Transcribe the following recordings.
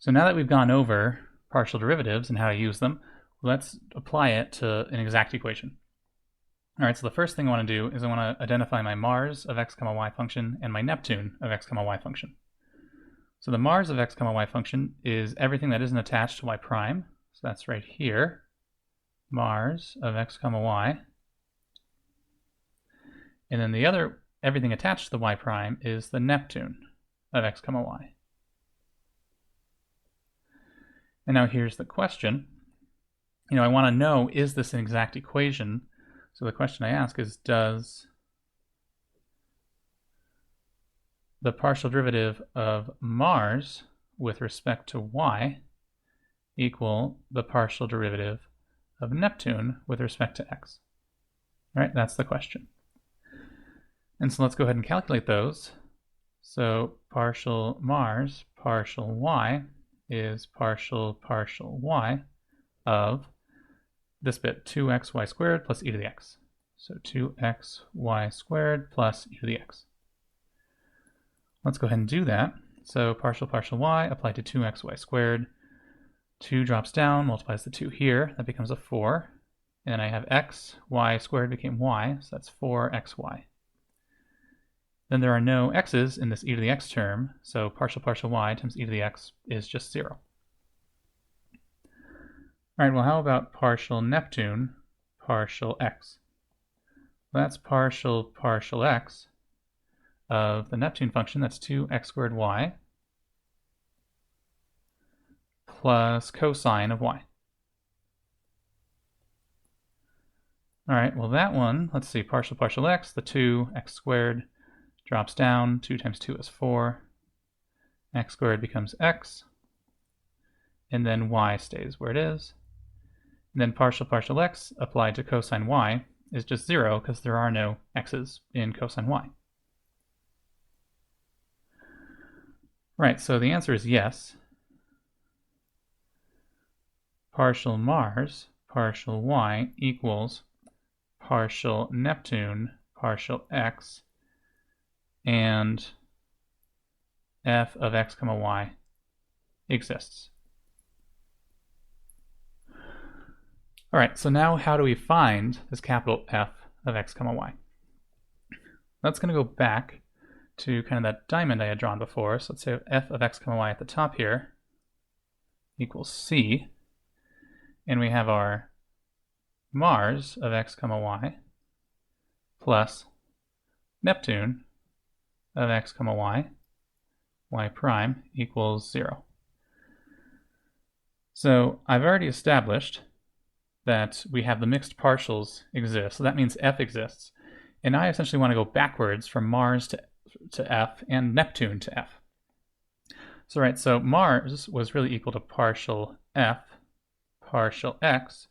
So now that we've gone over partial derivatives and how to use them, let's apply it to an exact equation. All right, so the first thing I want to do is I want to identify my Mars of x, y function and my Neptune of x, y function. So the Mars of x, y function is everything that isn't attached to y prime. So that's right here, Mars of x, y. And then the other, everything attached to the y prime, is the Neptune of x, y. And now here's the question. I want to know, is this an exact equation? So the question I ask is, does the partial derivative of Mars with respect to y equal the partial derivative of Neptune with respect to x? All right, that's the question. And so let's go ahead and calculate those. So partial Mars, partial y is partial y of this bit, 2xy squared plus e to the x. So 2xy squared plus e to the x. Let's go ahead and do that. So partial y applied to 2xy squared. 2 drops down, multiplies the 2 here. That becomes a 4. And then I have x, y squared became y, so that's 4xy. Then there are no x's in this e to the x term, so partial y times e to the x is just 0. All right, well, how about partial Neptune, partial x? Well, that's partial x of the Neptune function, that's 2x squared y, plus cosine of y. All right, well, that one, let's see, partial x, the 2x squared drops down, 2 times 2 is 4, x squared becomes x, and then y stays where it is. And then partial x applied to cosine y is just 0 because there are no x's in cosine y. Right, so the answer is yes. Partial Mars, partial y equals partial Neptune, partial x, and f of x, y exists. All right, so now how do we find this capital F of x, y? That's going to go back to kind of that diamond I had drawn before. So let's say f of x, y at the top here equals c. And we have our Mars of x, y plus Neptune of x, y prime equals 0. So I've already established that we have the mixed partials exist. So that means f exists. And I essentially want to go backwards from Mars to f and Neptune to f. So right, so Mars was really equal to partial f, partial x,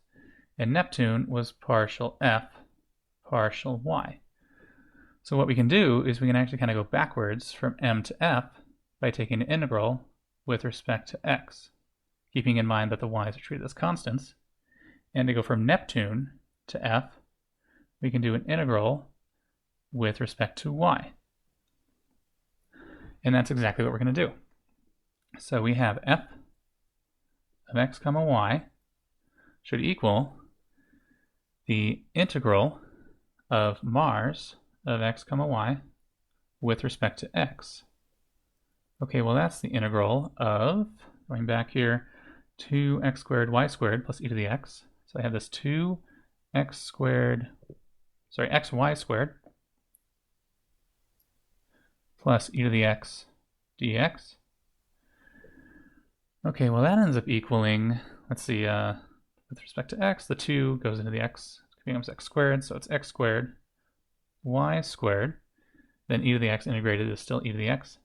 and Neptune was partial f, partial y. So what we can do is we can actually kind of go backwards from m to f by taking an integral with respect to x, keeping in mind that the y's are treated as constants. And to go from Neptune to f, we can do an integral with respect to y. And that's exactly what we're going to do. So we have f of x, y should equal the integral of Mars of x, y with respect to x. Okay, well, that's the integral of, going back here, 2x squared y squared plus e to the x. So I have this 2xy squared plus e to the x dx. Okay, well, that ends up equaling, let's see, with respect to x, the 2 goes into the x, becomes x squared, so it's x squared, y squared, then e to the x integrated is still e to the x.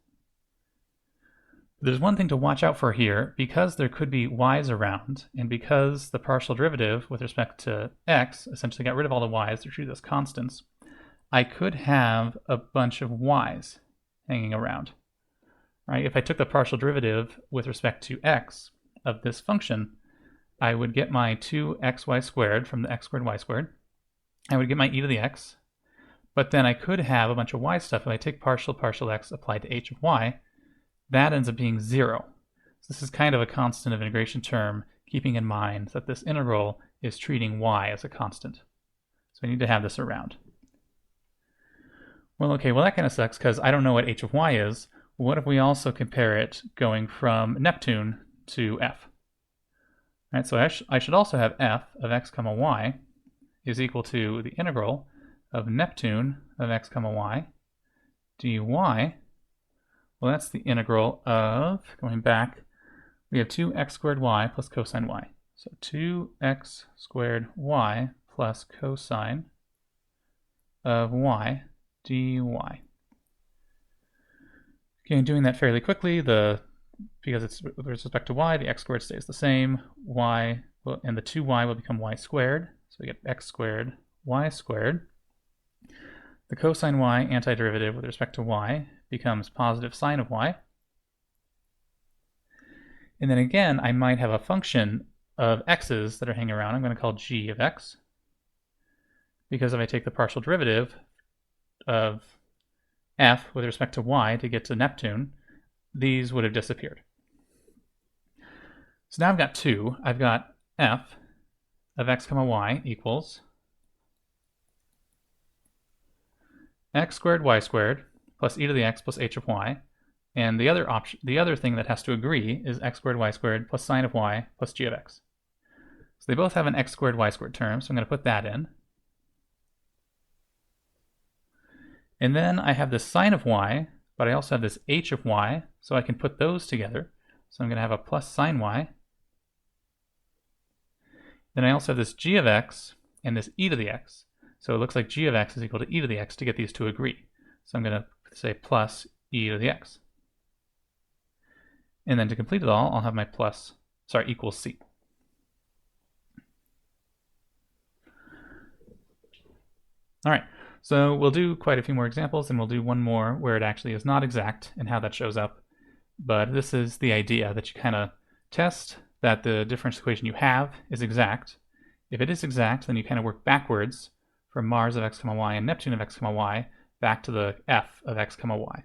There's one thing to watch out for here. Because there could be y's around, and because the partial derivative with respect to x essentially got rid of all the y's, they're treated as constants, I could have a bunch of y's hanging around. Right? If I took the partial derivative with respect to x of this function, I would get my 2xy squared from the x squared y squared. I would get my e to the x, but then I could have a bunch of y stuff. If I take partial x applied to h of y, that ends up being 0. So this is kind of a constant of integration term, keeping in mind that this integral is treating y as a constant. So I need to have this around. Well, okay, well that kind of sucks because I don't know what h of y is. What if we also compare it going from Neptune to f? All right, so I should also have f of x comma y is equal to the integral of Neptune of x comma y dy. Well, that's the integral of, going back, we have 2x squared y plus cosine y. So 2x squared y plus cosine of y dy. Okay, and doing that fairly quickly, because it's with respect to y, the x squared stays the same, y, and the 2y will become y squared, so we get x squared, y squared. The cosine y antiderivative with respect to y becomes positive sine of y. And then again, I might have a function of x's that are hanging around. I'm going to call g of x, because if I take the partial derivative of f with respect to y to get to Neptune, these would have disappeared. So now I've got two. I've got f of x comma y equals x squared y squared plus e to the x plus h of y, and the other thing that has to agree is x squared y squared plus sine of y plus g of x. So they both have an x squared y squared term, so I'm going to put that in. And then I have this sine of y, but I also have this h of y, so I can put those together. So I'm going to have a plus sine y. Then I also have this g of x and this e to the x. So it looks like g of x is equal to e to the x to get these to agree. So I'm going to say plus e to the x. And then to complete it all, I'll have my equals c. All right, so we'll do quite a few more examples, and we'll do one more where it actually is not exact and how that shows up. But this is the idea, that you kind of test that the differential equation you have is exact. If it is exact, then you kind of work backwards from Mars of x comma y and Neptune of x comma y back to the f of x comma y.